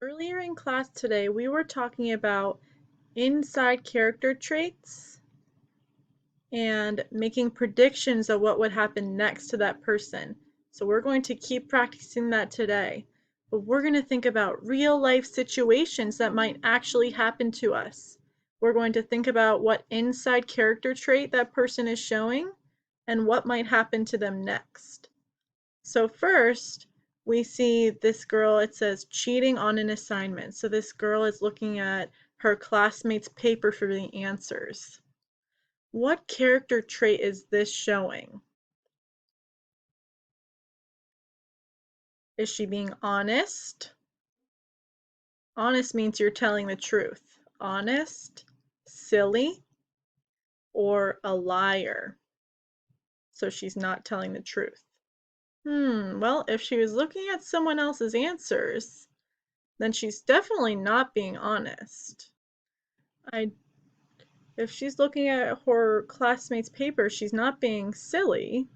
Earlier in class today, we were talking about inside character traits and making predictions of what would happen next to that person. So we're going to keep practicing that today. But we're going to think about real life situations that might actually happen to us. We're going to think about what inside character trait that person is showing and what might happen to them next. So first, we see this girl, it says cheating on an assignment. So this girl is looking at her classmates' paper for the answers. What character trait is this showing? Is she being honest? Honest means you're telling the truth. Honest, silly, or a liar. So she's not telling the truth. Well, if she was looking at someone else's answers, then she's definitely not being honest. If she's looking at her classmate's paper, she's not being silly.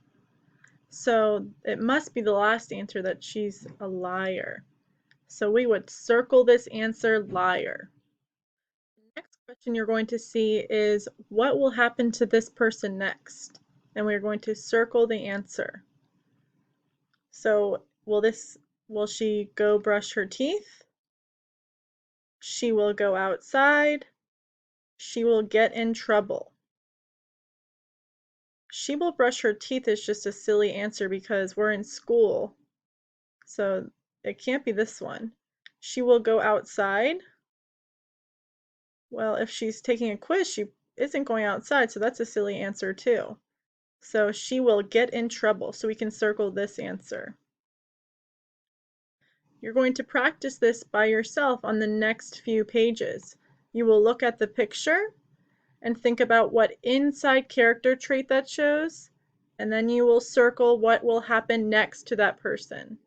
So it must be the last answer that she's a liar. So we would circle this answer, liar. The next question you're going to see is what will happen to this person next? And we're going to circle the answer. So will she go brush her teeth? She will go outside. She will get in trouble. She will brush her teeth is just a silly answer because we're in school. So it can't be this one. She will go outside. Well, if she's taking a quiz, she isn't going outside, so that's a silly answer too. So she will get in trouble. So we can circle this answer. You're going to practice this by yourself on the next few pages. You will look at the picture and think about what inside character trait that shows, and then you will circle what will happen next to that person.